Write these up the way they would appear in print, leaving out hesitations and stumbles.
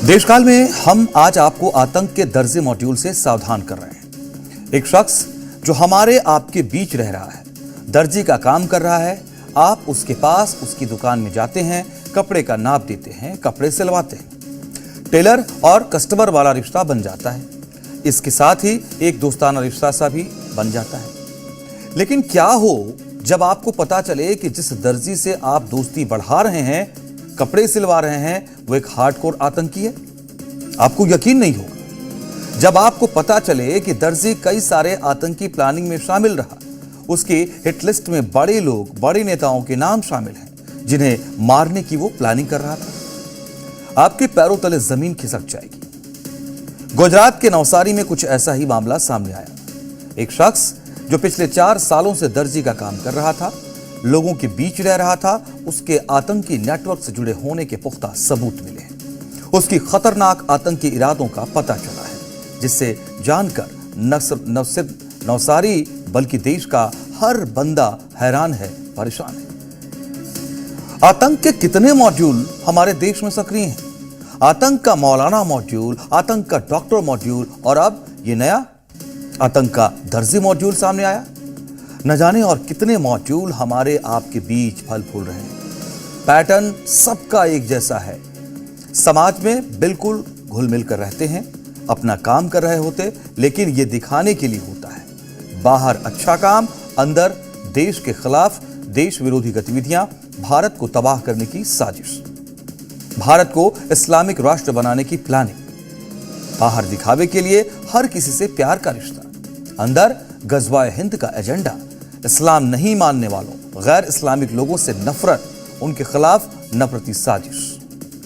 देशकाल में हम आज आपको आतंक के दर्जे मॉड्यूल से सावधान कर रहे हैं। एक शख्स जो हमारे आपके बीच रह रहा है, दर्जी का काम कर रहा है। आप उसके पास उसकी दुकान में जाते हैं, कपड़े का नाप देते हैं, कपड़े सिलवाते हैं। टेलर और कस्टमर वाला रिश्ता बन जाता है। इसके साथ ही एक दोस्ताना रिश्ता सा भी बन जाता है। लेकिन क्या हो जब आपको पता चले कि जिस दर्जी से आप दोस्ती बढ़ा रहे हैं, कपड़े सिलवा रहे हैं, वो एक हार्डकोर आतंकी है? आपको यकीन नहीं होगा जब आपको पता चले कि दर्जी कई सारे आतंकी प्लानिंग में शामिल रहा। उसकी हिट लिस्ट में बड़े लोग, बड़े नेताओं के नाम शामिल हैं जिन्हें मारने की वो प्लानिंग कर रहा था। आपके पैरों तले जमीन खिसक जाएगी। गुजरात के नवसारी में कुछ ऐसा ही मामला सामने आया। एक शख्स जो पिछले 4 सालों से दर्जी का काम कर रहा था, लोगों के बीच रह रहा था, उसके आतंकी नेटवर्क से जुड़े होने के पुख्ता सबूत मिले हैं। उसकी खतरनाक आतंकी इरादों का पता चला है, जिससे जानकर न सिर्फ नवसारी बल्कि देश का हर बंदा हैरान है, परेशान है। आतंक के कितने मॉड्यूल हमारे देश में सक्रिय हैं? आतंक का मौलाना मॉड्यूल, आतंक का डॉक्टर मॉड्यूल और अब ये नया आतंक का दर्जी मॉड्यूल सामने आया। न जाने और कितने मॉड्यूल हमारे आपके बीच फल फूल रहे हैं। पैटर्न सबका एक जैसा है। समाज में बिल्कुल घुल मिल कर रहते हैं, अपना काम कर रहे होते, लेकिन यह दिखाने के लिए होता है। बाहर अच्छा काम, अंदर देश के खिलाफ देश विरोधी गतिविधियां, भारत को तबाह करने की साजिश, भारत को इस्लामिक राष्ट्र बनाने की प्लानिंग। बाहर दिखावे के लिए हर किसी से प्यार का रिश्ता, अंदर गजवाए हिंद का एजेंडा, इस्लाम नहीं मानने वालों, गैर इस्लामिक लोगों से नफरत, उनके खिलाफ नफरती साजिश।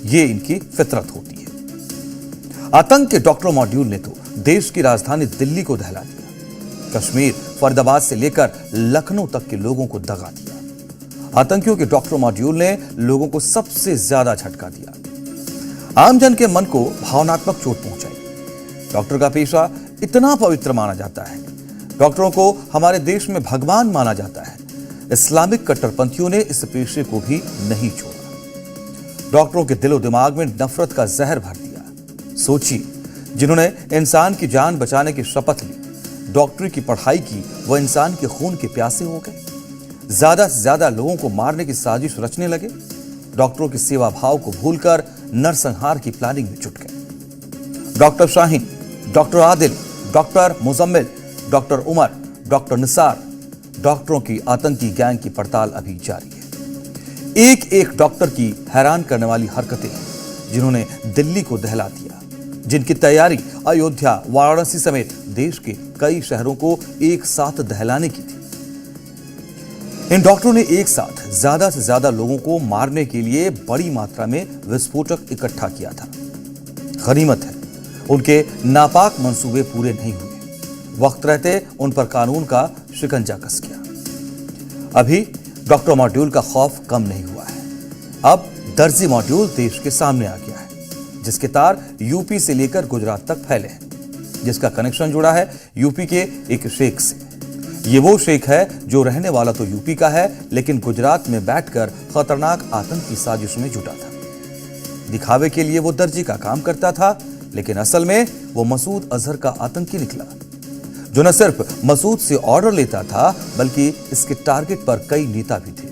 ये इनकी फितरत होती है। आतंक के डॉक्टर मॉड्यूल ने तो देश की राजधानी दिल्ली को दहला दिया। कश्मीर, फरीदाबाद से लेकर लखनऊ तक के लोगों को दगा दिया। आतंकियों के डॉक्टर मॉड्यूल ने लोगों को सबसे ज्यादा झटका दिया। आमजन के मन को भावनात्मक चोट पहुंचाई। डॉक्टर का पेशा इतना पवित्र माना जाता है, डॉक्टरों को हमारे देश में भगवान माना जाता है। इस्लामिक कट्टरपंथियों ने इस पेशे को भी नहीं छोड़ा। डॉक्टरों के दिलो दिमाग में नफरत का जहर भर दिया। सोचिए, जिन्होंने इंसान की जान बचाने की शपथ ली, डॉक्टरी की पढ़ाई की, वो इंसान के खून के प्यासे हो गए। ज्यादा से ज्यादा लोगों को मारने की साजिश रचने लगे। डॉक्टरों के सेवा भाव को भूलकर नरसंहार की प्लानिंग में जुट गए। Doctor Shaheen, doctor Adil, doctor Muzammil, doctor Umar, doctor Nisar, डॉक्टरों की आतंकी गैंग की पड़ताल अभी जारी है। एक एक डॉक्टर की हैरान करने वाली हरकतें, जिन्होंने दिल्ली को दहला दिया, जिनकी तैयारी अयोध्या, वाराणसी समेत देश के कई शहरों को एक साथ दहलाने की थी। इन डॉक्टरों ने एक साथ ज्यादा से ज्यादा लोगों को मारने के लिए बड़ी मात्रा में विस्फोटक इकट्ठा किया था। गनीमत है उनके नापाक मंसूबे पूरे नहीं हुए। वक्त रहते उन पर कानून का शिकंजा कस गया। अभी डॉक्टर मॉड्यूल का खौफ कम नहीं हुआ है। अब दर्जी मॉड्यूल देश के सामने आ गया है, जिसके तार यूपी से लेकर गुजरात तक फैले हैं, जिसका कनेक्शन जुड़ा है यूपी के एक शेख से। ये वो शेख है जो रहने वाला तो यूपी का है, लेकिन गुजरात में बैठकर खतरनाक आतंकी साजिश में जुटा था। दिखावे के लिए वो दर्जी का काम करता था, लेकिन असल में वो मसूद अजहर का आतंकी निकला, जो न सिर्फ मसूद से ऑर्डर लेता था, बल्कि इसके टारगेट पर कई नेता भी थे।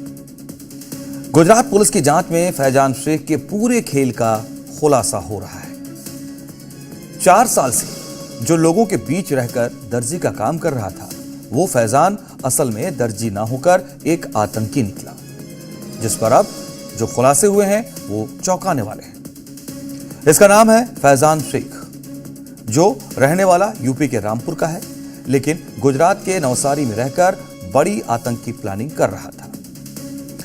गुजरात पुलिस की जांच में फैजान शेख के पूरे खेल का खुलासा हो रहा है। 4 साल से जो लोगों के बीच रहकर दर्जी का काम कर रहा था, वो फैजान असल में दर्जी ना होकर एक आतंकी निकला, जिस पर अब जो खुलासे हुए हैं वो चौंकाने वाले हैं। इसका नाम है फैजान शेख, जो रहने वाला यूपी के रामपुर का है, लेकिन गुजरात के नवसारी में रहकर बड़ी आतंकी प्लानिंग कर रहा था।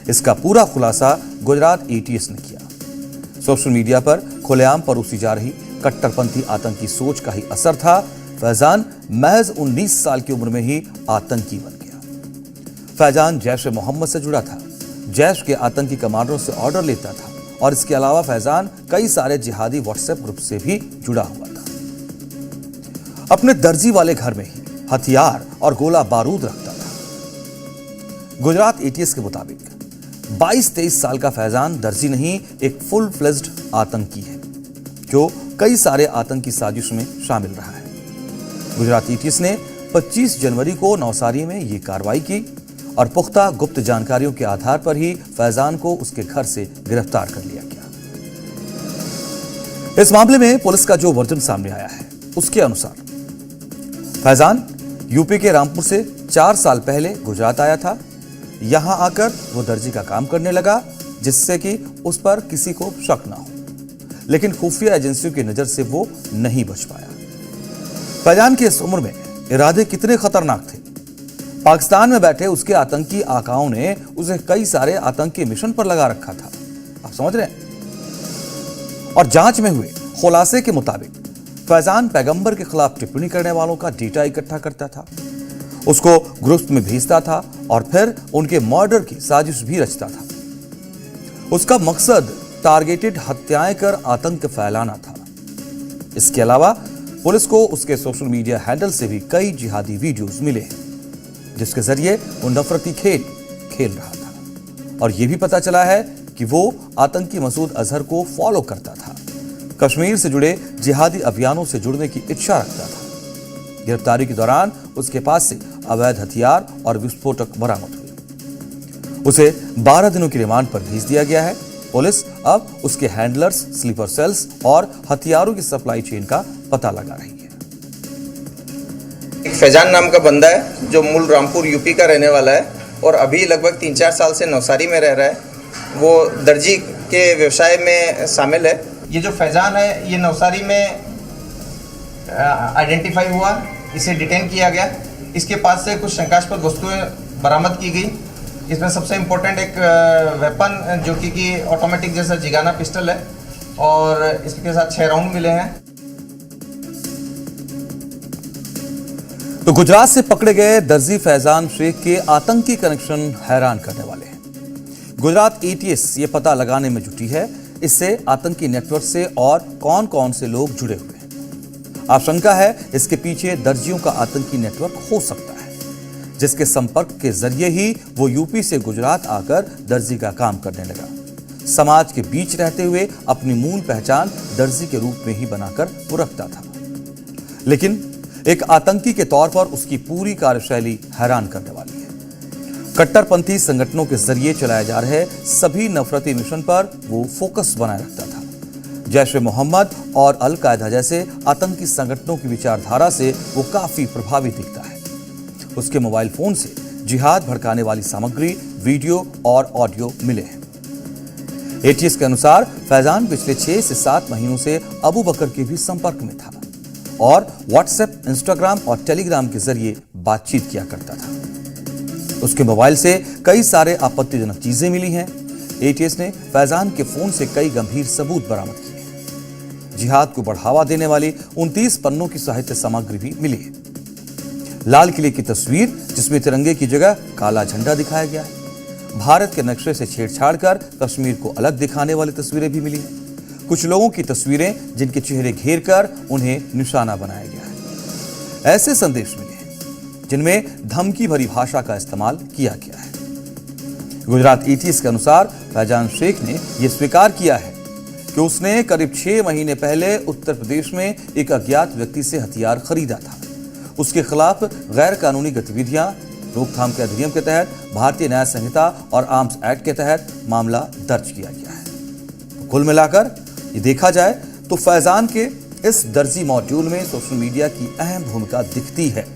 इसका पूरा खुलासा गुजरात एटीएस ने किया। सोशल मीडिया पर खुलेआम परोसी जा रही कट्टरपंथी आतंकी सोच का ही असर था। फैजान महज 19 साल की उम्र में ही आतंकी बन गया। फैजान जैश ए मोहम्मद से जुड़ा था, जैश के आतंकी कमांडरों से ऑर्डर लेता था, और इसके अलावा फैजान कई सारे जिहादी व्हाट्सएप ग्रुप से भी जुड़ा हुआ था। अपने दर्जी वाले घर में ही हथियार और गोला बारूद रखता था। गुजरात एटीएस के मुताबिक 22-23 साल का फैजान दर्जी नहीं, एक फुल फ्लेज्ड आतंकी है। जो कई सारे आतंकी साजिश में शामिल रहा है। गुजरात एटीएस ने 25 जनवरी को नवसारी में ये कार्रवाई की और पुख्ता गुप्त जानकारियों के आधार पर ही फैजान को उसके घर से गिरफ्तार कर लिया गया। इस मामले में पुलिस का जो वर्जन सामने आया है उसके अनुसार फैजान यूपी के रामपुर से 4 साल पहले गुजरात आया था। यहां आकर वो दर्जी का काम करने लगा, जिससे कि उस पर किसी को शक ना हो, लेकिन खुफिया एजेंसियों की नजर से वो नहीं बच पाया। फैजान की इस उम्र में इरादे कितने खतरनाक थे। पाकिस्तान में बैठे उसके आतंकी आकाओं ने उसे कई सारे आतंकी मिशन पर लगा रखा था, आप समझ रहे हैं। और जांच में हुए खुलासे के मुताबिक फैजान पैगंबर के खिलाफ टिप्पणी करने वालों का डेटा इकट्ठा करता था, उसको ग्रुप्स में भेजता था और फिर उनके मर्डर की साजिश भी रचता था। उसका मकसद टारगेटेड हत्याएं कर आतंक फैलाना था। इसके अलावा पुलिस को उसके सोशल मीडिया हैंडल से भी कई जिहादी वीडियोस मिले हैं, जिसके जरिए वो नफरती खेल खेल रहा था। और यह भी पता चला है कि वो आतंकी मसूद अजहर को फॉलो करता था, कश्मीर से जुड़े जिहादी अभियानों से जुड़ने की इच्छा रखता था। गिरफ्तारी के दौरान उसके पास से अवैध हथियार और विस्फोटक बरामद हुए। उसे 12 दिनों की रिमांड पर भेज दिया गया है। पुलिस अब उसके हैंडलर्स, स्लीपर सेल्स और हथियारों की सप्लाई चेन का पता लगा रही है। एक फैजान नाम का बंदा है जो मूल रामपुर यूपी का रहने वाला है और अभी लगभग 3-4 साल से नवसारी में रह रहा है। वो दर्जी के व्यवसाय में शामिल है। ये जो फैजान है ये नवसारी में आइडेंटिफाई हुआ, इसे डिटेन किया गया। इसके पास से कुछ शंकास्पद वस्तुएं बरामद की गई। इसमें सबसे इम्पोर्टेंट एक वेपन जो कि ऑटोमेटिक जैसा जिगाना पिस्टल है और इसके साथ 6 राउंड मिले हैं। तो गुजरात से पकड़े गए दर्जी फैजान शेख के आतंकी कनेक्शन हैरान करने वाले हैं। गुजरात एटीएस ये पता लगाने में जुटी है इससे आतंकी नेटवर्क से और कौन कौन से लोग जुड़े हुए हैं। आशंका है इसके पीछे दर्जियों का आतंकी नेटवर्क हो सकता है, जिसके संपर्क के जरिए ही वो यूपी से गुजरात आकर दर्जी का काम करने लगा। समाज के बीच रहते हुए अपनी मूल पहचान दर्जी के रूप में ही बनाकर वो रखता था, लेकिन एक आतंकी के तौर पर उसकी पूरी कार्यशैली हैरान करने वाली है। कट्टरपंथी संगठनों के जरिए चलाए जा रहे सभी नफरती मिशन पर वो फोकस बनाए रखता था। जैश ए मोहम्मद और अल कायदा जैसे आतंकी संगठनों की विचारधारा से वो काफी प्रभावित दिखता है। उसके मोबाइल फोन से जिहाद भड़काने वाली सामग्री, वीडियो और ऑडियो मिले हैं। एटीएस के अनुसार फैजान पिछले 6 से 7 महीनों से अबू बकर के भी संपर्क में था और व्हाट्सएप, इंस्टाग्राम और टेलीग्राम के जरिए बातचीत किया करता था। उसके मोबाइल से कई सारे आपत्तिजनक चीजें मिली हैं। एटीएस ने फैजान के फोन से कई गंभीर सबूत बरामद किए हैं। जिहाद को बढ़ावा देने वाली 29 पन्नों की साहित्य सामग्री भी मिली है। लाल किले की तस्वीर जिसमें तिरंगे की जगह काला झंडा दिखाया गया है। भारत के नक्शे से छेड़छाड़ कर कश्मीर को अलग दिखाने वाली तस्वीरें भी मिली हैं। कुछ लोगों की तस्वीरें जिनके चेहरे घेर कर उन्हें निशाना बनाया गया है। ऐसे संदेश मिले हैं जिनमें धमकी भरी भाषा का इस्तेमाल किया गया है। गुजरात एटीएस के अनुसार फैजान शेख ने यह स्वीकार किया है कि उसने करीब 6 महीने पहले उत्तर प्रदेश में एक अज्ञात व्यक्ति से हथियार खरीदा था। उसके खिलाफ गैर कानूनी गतिविधियां रोकथाम के अधिनियम के तहत, भारतीय न्याय संहिता और आर्म्स एक्ट के तहत मामला दर्ज किया गया है। तो कुल मिलाकर ये देखा जाए तो फैजान के इस दर्जी मॉड्यूल में सोशल मीडिया की अहम भूमिका दिखती है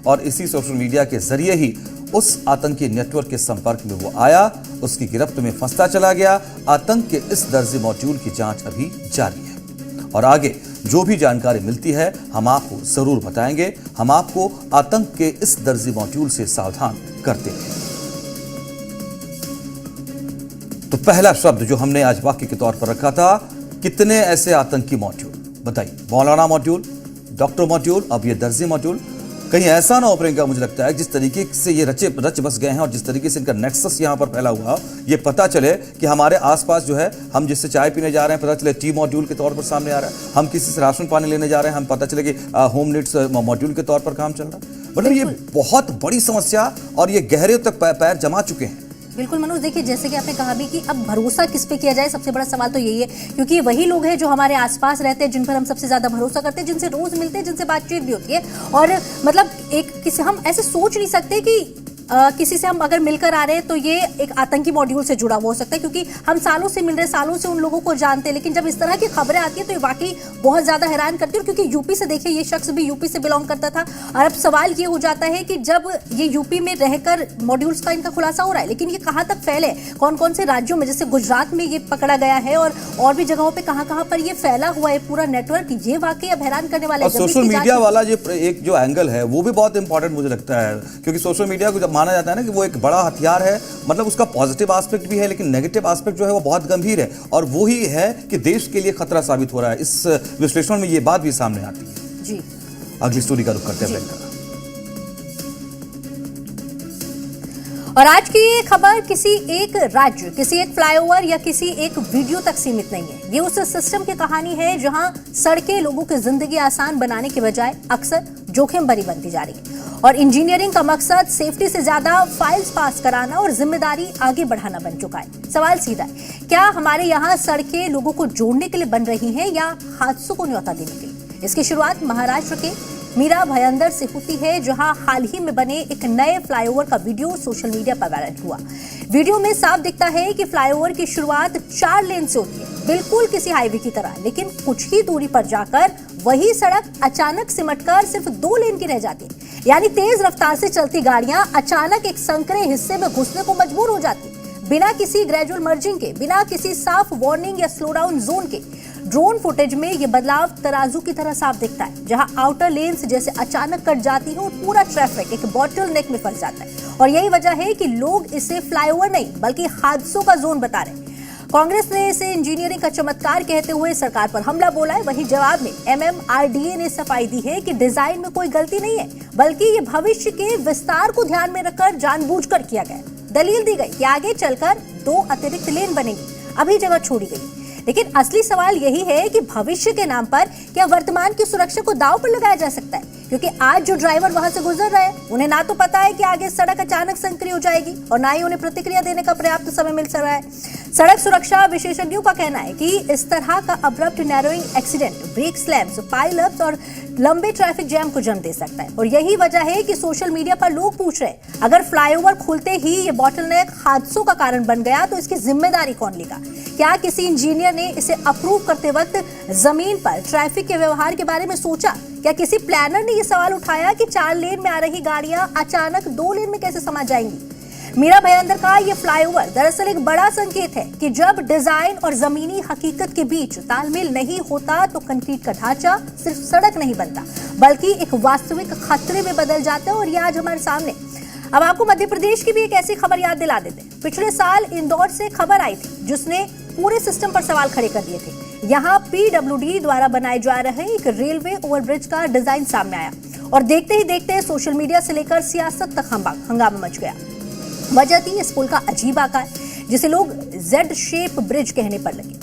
और इसी सोशल मीडिया के जरिए ही उस आतंकी नेटवर्क के संपर्क में वो आया, उसकी गिरफ्त में फंसता चला गया। आतंक के इस दर्जी मॉड्यूल की जांच अभी जारी है और आगे जो भी जानकारी मिलती है हम आपको जरूर बताएंगे। हम आपको आतंक के इस दर्जी मॉड्यूल से सावधान करते हैं। तो पहला शब्द जो हमने आज वाक्य के तौर पर रखा था, कितने ऐसे आतंकी मॉड्यूल बताइए। मौलाना मॉड्यूल, डॉक्टर मॉड्यूल, अब ये दर्जी मॉड्यूल। कहीं ऐसा ना हो प्रियंका, मुझे लगता है जिस तरीके से ये रच बस गए हैं और जिस तरीके से इनका नेक्सस यहाँ पर फैला हुआ, ये पता चले कि हमारे आसपास जो है, हम जिससे चाय पीने जा रहे हैं पता चले टी मॉड्यूल के तौर पर सामने आ रहा है, हम किसी से राशन पानी लेने जा रहे हैं हम पता चले कि होम नीड्स मॉड्यूल के तौर पर काम चल रहा है। मतलब ये बहुत बड़ी समस्या और ये गहरे तक पैर जमा चुके हैं। बिल्कुल मनोज, देखिए जैसे कि आपने कहा भी कि अब भरोसा किस पे किया जाए, सबसे बड़ा सवाल तो यही है, क्योंकि वही लोग हैं जो हमारे आसपास रहते हैं, जिन पर हम सबसे ज्यादा भरोसा करते हैं, जिनसे रोज मिलते हैं, जिनसे बातचीत भी होती है। और मतलब हम ऐसे सोच नहीं सकते कि किसी से हम अगर मिलकर आ रहे हैं तो ये एक आतंकी मॉड्यूल से जुड़ा हुआ हो सकता है, क्योंकि हम सालों से मिल रहे, सालों से उन लोगों को जानते हैं। लेकिन जब इस तरह की खबरें आती है तो ये वाकई बहुत ज्यादा हैरान करती है। क्योंकि यूपी से देखिए, ये शख्स भी यूपी से बिलोंग करता था, और अब सवाल ये हो जाता है कि जब ये यूपी में रहकर मॉड्यूल्स का इनका खुलासा हो रहा है, लेकिन ये कहां तक फैले, कौन कौन से राज्यों में, जैसे गुजरात में ये पकड़ा गया है और भी जगहों पर कहां पर ये फैला हुआ है पूरा नेटवर्क, ये वाकई अब हैरान करने वाला है। सोशल मीडिया वाला एक जो एंगल है वो भी बहुत इंपॉर्टेंट मुझे लगता है, क्योंकि सोशल मीडिया को जब माना जाता है ना कि वो एक बड़ा हथियार है, मतलब उसका पॉजिटिव एस्पेक्ट भी है, लेकिन नेगेटिव एस्पेक्ट जो है वो बहुत गंभीर है, और वो ही है कि देश के लिए खतरा साबित हो रहा है। इस विश्लेषण में ये बात भी सामने आती है जी। अगली स्टोरी का रुख करते हैं। और आज की ये खबर किसी एक राज्य, किसी एक फ्लाईओवर या किसी एक वीडियो तक सीमित नहीं है। ये उस सिस्टम की कहानी है जहां सड़कें लोगों की जिंदगी आसान बनाने के बजाय अक्सर जोखिम भरी बनती जा रही है। और इंजीनियरिंग का मकसद सेफ्टी से ज्यादा फाइल्स पास कराना और जिम्मेदारी आगे बढ़ाना बन चुका है। सवाल सीधा है, क्या हमारे यहाँ सड़कें लोगों को जोड़ने के लिए बन रही हैं या हादसों को न्योता देने के लिए? इसकी शुरुआत महाराष्ट्र के मीरा भयंदर से होती है, जहां हाल ही में बने एक नए फ्लाईओवर का वीडियो सोशल मीडिया पर वायरल हुआ। वीडियो में साफ दिखता है कि फ्लाईओवर की शुरुआत 4 लेन से होती है, बिल्कुल किसी हाईवे की तरह, लेकिन कुछ ही दूरी पर जाकर वही सड़क अचानक सिमटकर सिर्फ 2 लेन की रह जाती है। यानी तेज रफ्तार से चलती गाड़ियां अचानक एक संकरे हिस्से में घुसने को मजबूर हो जाती, बिना किसी ग्रेजुअल मर्जिंग के, बिना किसी साफ वार्निंग या स्लो डाउन जोन के। ड्रोन फुटेज में ये बदलाव तराजू की तरह साफ दिखता है, जहां आउटर लेन्स जैसे अचानक कट जाती है और पूरा ट्रैफिक एक बॉटल नेक में फंस जाता है। और यही वजह है कि लोग इसे फ्लाईओवर नहीं बल्कि हादसों का जोन बता रहे हैं। कांग्रेस ने इसे इंजीनियरिंग का चमत्कार कहते हुए सरकार पर हमला बोला है। वहीं जवाब में MMRDA ने सफाई दी है कि डिजाइन में कोई गलती नहीं है, बल्कि ये भविष्य के विस्तार को ध्यान में रखकर जानबूझकर किया गया। दलील दी गई कि आगे चलकर 2 अतिरिक्त लेन बनेगी, अभी जगह छोड़ी गई। लेकिन असली सवाल यही है कि भविष्य के नाम पर क्या वर्तमान की सुरक्षा को दांव पर लगाया जा सकता है? क्योंकि आज जो ड्राइवर वहां से गुजर रहे हैं, उन्हें ना तो पता है कि आगे सड़क अचानक संकरी हो जाएगी, और ना ही उन्हें प्रतिक्रिया देने का पर्याप्त समय मिल रहा है। सड़क सुरक्षा विशेषज्ञों का कहना है कि इस तरह का abrupt narrowing accident brake slams, pile ups और लंबे ट्रैफिक जैम को जन्म दे सकता है। और यही वजह है कि सोशल मीडिया पर लोग पूछ रहे हैं, अगर फ्लाईओवर खुलते ही ये बॉटलनेक हादसों का कारण बन गया तो इसकी जिम्मेदारी कौन लेगा? क्या किसी इंजीनियर ने इसे अप्रूव करते वक्त जमीन पर ट्रैफिक के व्यवहार के बारे में सोचा? क्या किसी प्लानर ने यह सवाल उठाया कि 4 लेन में आ रही गाड़ियां अचानक 2 लेन में कैसे समा जाएंगी? मीरा भयंदर का यह फ्लाईओवर दरअसल एक बड़ा संकेत है कि जब डिजाइन और जमीनी हकीकत के बीच तालमेल नहीं होता तो कंक्रीट का ढांचा सिर्फ सड़क नहीं बनता, बल्कि एक वास्तविक खतरे में बदल जाता है। और ये आज हमारे सामने। अब आपको मध्य प्रदेश की भी एक ऐसी खबर याद दिला देते हैं। पिछले साल इंदौर से खबर आई थी जिसने पूरे सिस्टम पर सवाल खड़े कर दिए थे। यहाँ PWD द्वारा बनाए जा रहे एक रेलवे ओवरब्रिज का डिजाइन सामने आया, और देखते ही देखते सोशल मीडिया से लेकर सियासत तक हंगामा मच गया। वजह थी इस पुल का अजीब आकार, जिसे लोग Z शेप ब्रिज कहने पर लगे।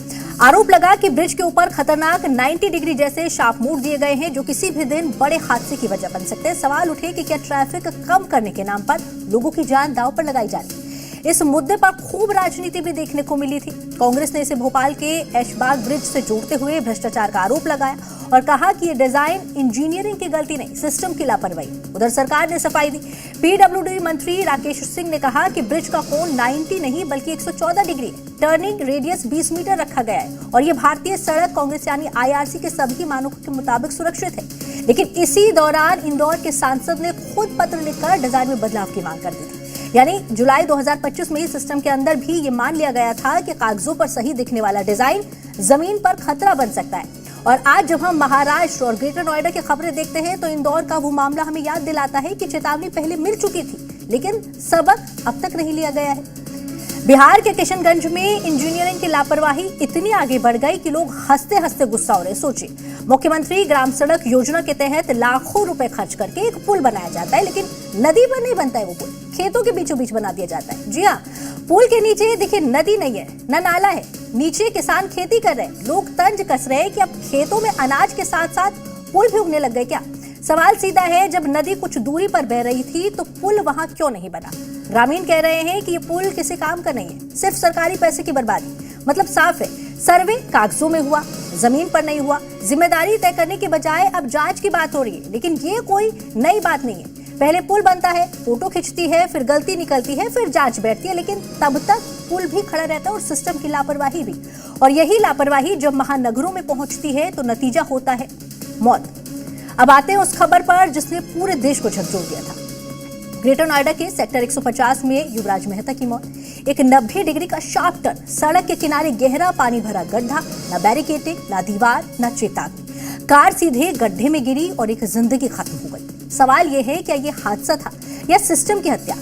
आरोप लगा कि ब्रिज के ऊपर खतरनाक 90 डिग्री जैसे शार्प मूड दिए गए हैं, जो किसी भी दिन बड़े हादसे की वजह बन सकते हैं। सवाल उठे कि क्या ट्रैफिक कम करने के नाम पर लोगों की जान दांव पर लगाई जा रही है? इस मुद्दे पर खूब राजनीति भी देखने को मिली थी। कांग्रेस ने इसे भोपाल के ऐशबाग ब्रिज से जोड़ते हुए भ्रष्टाचार का आरोप लगाया और कहा कि ये डिजाइन इंजीनियरिंग की गलती नहीं, सिस्टम की लापरवाही। उधर सरकार ने सफाई दी। PWD मंत्री राकेश सिंह ने कहा कि ब्रिज का कोण 90 नहीं बल्कि 114 डिग्री है। टर्निंग रेडियस 20 मीटर रखा गया है और ये भारतीय सड़क कांग्रेस यानी IRC के सभी मानकों के मुताबिक सुरक्षित है। लेकिन इसी दौरान इंदौर के सांसद ने खुद पत्र लिखकर डिजाइन में बदलाव की मांग कर दी थी। यानी जुलाई 2025 में सिस्टम के अंदर भी ये मान लिया गया था कि कागजों पर सही दिखने वाला डिजाइन जमीन पर खतरा बन सकता है। और आज जब हम महाराष्ट्र और ग्रेटर नोएडा की खबरें देखते हैं तो इंदौर का वो मामला हमें याद दिलाता है कि चेतावनी पहले मिल चुकी थी, लेकिन सबक अब तक नहीं लिया गया है। बिहार के किशनगंज में इंजीनियरिंग की लापरवाही इतनी आगे बढ़ गई कि लोग हंसते हंसते गुस्सा हो रहे। सोचिए, मुख्यमंत्री ग्राम सड़क योजना के तहत लाखों रुपए खर्च करके एक पुल बनाया जाता है, लेकिन नदी पर नहीं बनता है वो पुल, खेतों के बीचों बीच बना दिया जाता है। जी हाँ, पुल के नीचे देखिए नदी नहीं है, न नाला है, नीचे किसान खेती कर रहे हैं। लोग तंज कस रहे हैं कि अब खेतों में अनाज के साथ साथ पुल भी उगने लग गए क्या? सवाल सीधा है, जब नदी कुछ दूरी पर बह रही थी तो पुल वहां क्यों नहीं बना? ग्रामीण कह रहे हैं कि ये पुल किसी काम का नहीं है, सिर्फ सरकारी पैसे की बर्बादी। मतलब साफ है, सर्वे कागजों में हुआ, जमीन पर नहीं हुआ। जिम्मेदारी तय करने के बजाय अब जांच की बात हो रही है, लेकिन ये कोई नई बात नहीं है। पहले पुल बनता है, फोटो खिंचती है, फिर गलती निकलती है, फिर जांच बैठती है, लेकिन तब तक पुल भी खड़ा रहता है और सिस्टम की लापरवाही भी। और यही लापरवाही जब महानगरों में पहुंचती है तो नतीजा होता है मौत। अब आते हैं उस खबर पर जिसने पूरे देश को झकझोर दिया था। ग्रेटर नोएडा के सेक्टर 150 में युवराज मेहता की मौत। एक 90 डिग्री का शार्प टर्न, सड़क के किनारे गहरा पानी भरा गड्ढा, न बैरिकेडिंग, न दीवार, न चेतावनी। कार सीधे गड्ढे में गिरी और एक जिंदगी खत्म हो गई। सवाल यह है, क्या यह हादसा था या सिस्टम की हत्या?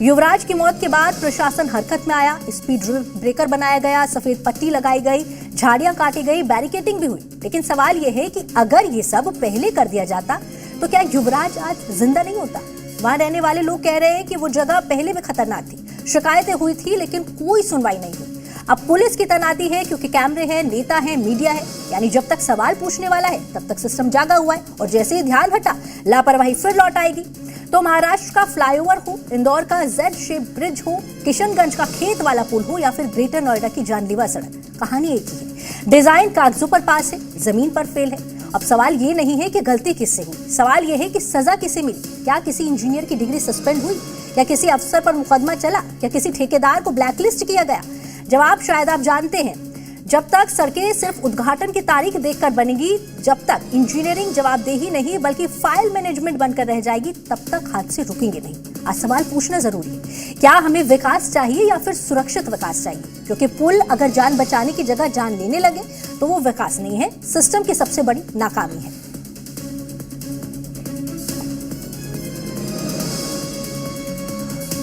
युवराज की मौत के बाद प्रशासन हरकत में आया, स्पीड ब्रेकर बनाया गया, सफेद पट्टी लगाई गई, झाड़ियां काटी गई, बैरिकेडिंग भी हुई। लेकिन सवाल यह है कि अगर ये सब पहले कर दिया जाता तो क्या युवराज आज जिंदा नहीं होता? वहां रहने वाले लोग कह रहे हैं कि वो जगह पहले भी खतरनाक थी, शिकायतें हुई थी, लेकिन कोई सुनवाई नहीं हुई। अब पुलिस की तैनाती है क्योंकि कैमरे हैं, नेता है, मीडिया है, यानी जब तक सवाल पूछने वाला है तब तक सिस्टम जागा हुआ है, और जैसे ही ध्यान हटा लापरवाही फिर लौट आएगी। तो महाराष्ट्र का फ्लाईओवर हो, इंदौर का जेड शेप ब्रिज हो, किशनगंज का खेत वाला पुल हो, या फिर ग्रेटर नोएडा की जानलेवा सड़क, कहानी एक ही है। डिजाइन कागजों पर पास है, जमीन पर फेल है। अब सवाल ये नहीं है कि गलती किससे हुई, सवाल ये है कि सजा किसे मिली। क्या किसी इंजीनियर की डिग्री सस्पेंड हुई, या किसी अफसर पर मुकदमा चला, या किसी ठेकेदार को ब्लैकलिस्ट किया गया? जवाब शायद आप जानते हैं। जब तक सड़कें सिर्फ उद्घाटन की तारीख देखकर बनेगी, जब तक इंजीनियरिंग जवाबदेही नहीं बल्कि फाइल मैनेजमेंट बनकर रह जाएगी, तब तक हादसे रुकेंगे नहीं। आज सवाल पूछना जरूरी है, क्या हमें विकास चाहिए या फिर सुरक्षित विकास चाहिए? क्योंकि पुल अगर जान बचाने की जगह जान लेने लगे तो वो विकास नहीं है, सिस्टम की सबसे बड़ी नाकामी है।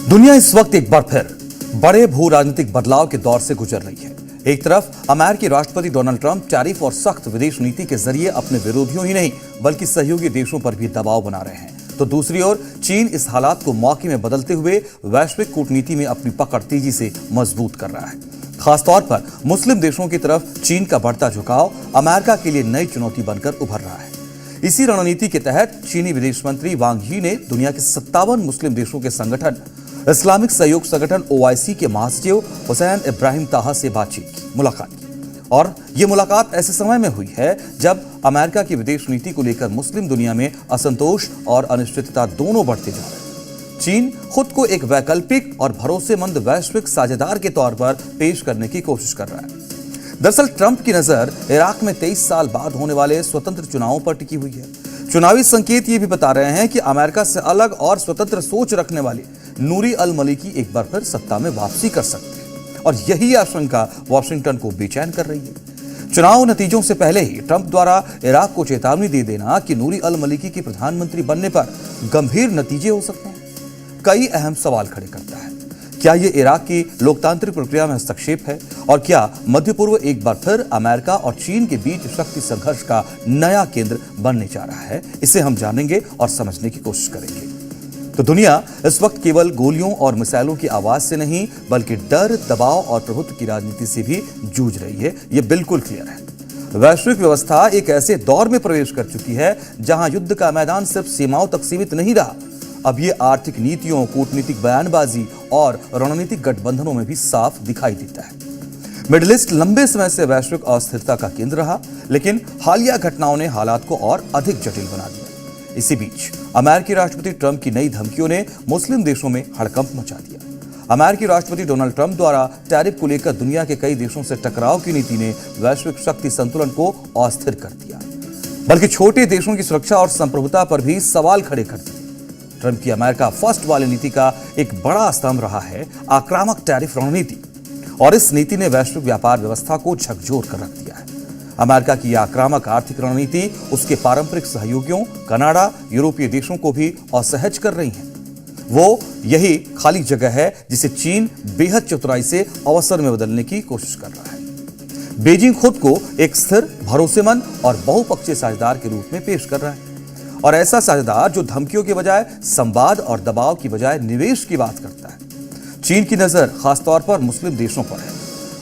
दुनिया इस वक्त एक बार फिर बड़े भू राजनीतिक बदलाव के दौर से गुजर रही है। एक तरफ अमेरिकी राष्ट्रपति डोनाल्ड ट्रंप टैरिफ और सख्त विदेश नीति के जरिए अपने विरोधियों ही नहीं बल्कि सहयोगी देशों पर भी दबाव बना रहे हैं, तो दूसरी ओर चीन इस हालात को मौके में बदलते हुए वैश्विक कूटनीति में अपनी पकड़ तेजी से मजबूत कर रहा है। खासतौर पर मुस्लिम देशों की तरफ चीन का बढ़ता झुकाव अमेरिका के लिए नई चुनौती बनकर उभर रहा है। इसी रणनीति के तहत चीनी विदेश मंत्री वांग यी ने दुनिया के 57 मुस्लिम देशों के संगठन इस्लामिक सहयोग संगठन OIC के महासचिव हुसैन इब्राहिम ताहा से मुलाकात की। और ये मुलाकात ऐसे समय में हुई है जब अमेरिका की विदेश नीति को लेकर मुस्लिम दुनिया में असंतोष और अनिश्चितता दोनों बढ़ते जा रहे हैं। चीन खुद को एक वैकल्पिक और भरोसेमंद वैश्विक साझेदार के तौर पर पेश करने की कोशिश कर रहा है। दरअसल ट्रंप की नजर इराक में 23 साल बाद होने वाले स्वतंत्र चुनावों पर टिकी हुई है। चुनावी संकेत ये भी बता रहे हैं कि अमेरिका से अलग और स्वतंत्र सोच रखने वाली नूरी अल मलिकी एक बार फिर सत्ता में वापसी कर सकते हैं, और यही आशंका वॉशिंगटन को बेचैन कर रही है। चुनाव नतीजों से पहले ही ट्रंप द्वारा इराक को चेतावनी दे देना कि नूरी अल मलिकी के प्रधानमंत्री बनने पर गंभीर नतीजे हो सकते हैं, कई अहम सवाल खड़े करता है। क्या यह इराक की लोकतांत्रिक प्रक्रिया में हस्तक्षेप है, और क्या मध्य पूर्व एक बार फिर अमेरिका और चीन के बीच शक्ति संघर्ष का नया केंद्र बनने जा रहा है? इसे हम जानेंगे और समझने की कोशिश करेंगे। तो दुनिया इस वक्त केवल गोलियों और मिसाइलों की आवाज से नहीं बल्कि डर, दबाव और प्रभुत्व की राजनीति से भी जूझ रही है, ये बिल्कुल क्लियर है। वैश्विक व्यवस्था एक ऐसे दौर में प्रवेश कर चुकी है जहां युद्ध का मैदान सिर्फ सीमाओं तक सीमित नहीं रहा, अब ये आर्थिक नीतियों, कूटनीतिक बयानबाजी और रणनीतिक गठबंधनों में भी साफ दिखाई देता है। मिडिल ईस्ट लंबे समय से वैश्विक अस्थिरता का केंद्र रहा, लेकिन हालिया घटनाओं ने हालात को और अधिक जटिल बना दिया। इसी बीच अमेरिकी राष्ट्रपति ट्रंप की नई धमकियों ने मुस्लिम देशों में हड़कंप मचा दिया। अमेरिकी राष्ट्रपति डोनाल्ड ट्रंप द्वारा टैरिफ को लेकर दुनिया के कई देशों से टकराव की नीति ने वैश्विक शक्ति संतुलन को अस्थिर कर दिया, बल्कि छोटे देशों की सुरक्षा और संप्रभुता पर भी सवाल खड़े कर दिए। ट्रंप की अमेरिका फर्स्ट वाली नीति का एक बड़ा स्तंभ रहा है आक्रामक टैरिफ रणनीति, और इस नीति ने वैश्विक व्यापार व्यवस्था को झकझोर कर रख दिया है। अमेरिका की आक्रामक आर्थिक रणनीति उसके पारंपरिक सहयोगियों कनाडा, यूरोपीय देशों को भी असहज कर रही है। वो यही खाली जगह है जिसे चीन बेहद चतुराई से अवसर में बदलने की कोशिश कर रहा है। बीजिंग खुद को एक स्थिर, भरोसेमंद और बहुपक्षीय साझेदार के रूप में पेश कर रहा है, और ऐसा साझेदार जो धमकियों के बजाय संवाद और दबाव की बजाय निवेश की बात करता है। चीन की नजर खासतौर पर मुस्लिम देशों पर है।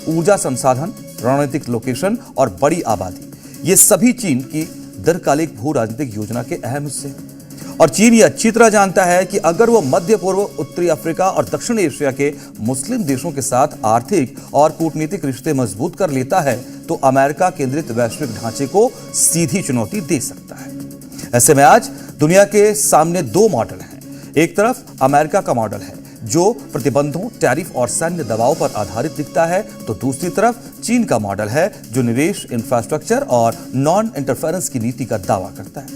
ऊर्जा संसाधन, रणनीतिक लोकेशन और बड़ी आबादी, ये सभी चीन की दीर्घकालिक भू राजनीतिक योजना के अहम हिस्से हैं। और चीन ये अच्छी तरह जानता है कि अगर वो मध्य पूर्व, उत्तरी अफ्रीका और दक्षिण एशिया के मुस्लिम देशों के साथ आर्थिक और कूटनीतिक रिश्ते मजबूत कर लेता है तो अमेरिका केंद्रित वैश्विक ढांचे को सीधी चुनौती दे सकता है। ऐसे में आज दुनिया के सामने दो मॉडल हैं। एक तरफ अमेरिका का मॉडल है जो प्रतिबंधों, टैरिफ और सैन्य दबाव पर आधारित दिखता है, तो दूसरी तरफ चीन का मॉडल है जो निवेश, इंफ्रास्ट्रक्चर और नॉन इंटरफेरेंस की नीति का दावा करता है।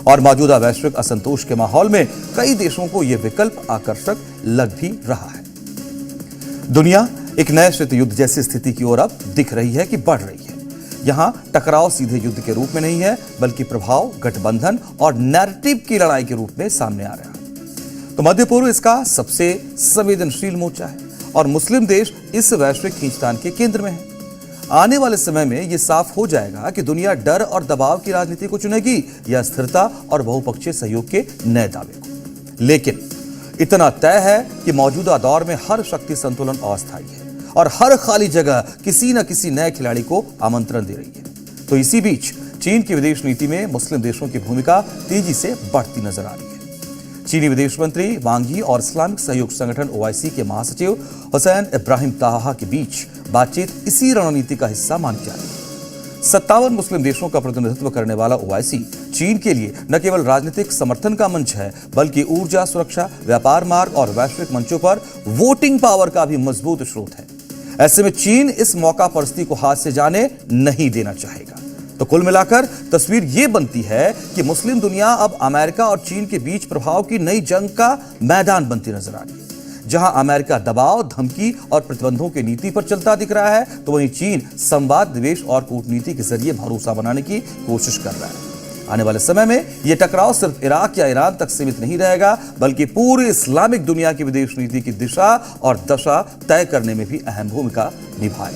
और मौजूदा वैश्विक असंतोष के माहौल में कई देशों को यह विकल्प आकर्षक लग भी रहा है। दुनिया एक नए शीत युद्ध जैसी स्थिति की ओर अब दिख रही है कि बढ़ रही है। यहां टकराव सीधे युद्ध के रूप में नहीं है, बल्कि प्रभाव, गठबंधन और नैरेटिव की लड़ाई के रूप में सामने आ रहा है। तो मध्य पूर्व इसका सबसे संवेदनशील मोर्चा है और मुस्लिम देश इस वैश्विक खींचतान के केंद्र में है। आने वाले समय में यह साफ हो जाएगा कि दुनिया डर और दबाव की राजनीति को चुनेगी या स्थिरता और बहुपक्षीय सहयोग के नए दावे को। लेकिन इतना तय है कि मौजूदा दौर में हर शक्ति संतुलन अस्थायी है और हर खाली जगह किसी न किसी नए खिलाड़ी को आमंत्रण दे रही है। तो इसी बीच चीन की विदेश नीति में मुस्लिम देशों की भूमिका तेजी से बढ़ती नजर आ रही है। चीनी विदेश मंत्री वांग यी और इस्लामिक सहयोग संगठन ओआईसी के महासचिव हुसैन इब्राहिम ताहा के बीच बातचीत इसी रणनीति का हिस्सा मानी जा रही है। 57 मुस्लिम देशों का प्रतिनिधित्व करने वाला ओआईसी चीन के लिए न केवल राजनीतिक समर्थन का मंच है, बल्कि ऊर्जा, सुरक्षा, व्यापार मार्ग और वैश्विक मंचों पर वोटिंग पावर का भी मजबूत स्रोत है। ऐसे में चीन इस मौका परिस्थिति को हाथ से जाने नहीं देना चाहेगा। तो कुल मिलाकर तस्वीर यह बनती है कि मुस्लिम दुनिया अब अमेरिका और चीन के बीच प्रभाव की नई जंग का मैदान बनती नजर आ रही है। जहां अमेरिका दबाव, धमकी और प्रतिबंधों की नीति पर चलता दिख रहा है, तो वहीं चीन संवाद, निवेश और कूटनीति के जरिए भरोसा बनाने की कोशिश कर रहा है। आने वाले समय में यह टकराव सिर्फ इराक या ईरान तक सीमित नहीं रहेगा, बल्कि पूरी इस्लामिक दुनिया की विदेश नीति की दिशा और दशा तय करने में भी अहम भूमिका निभाएगा।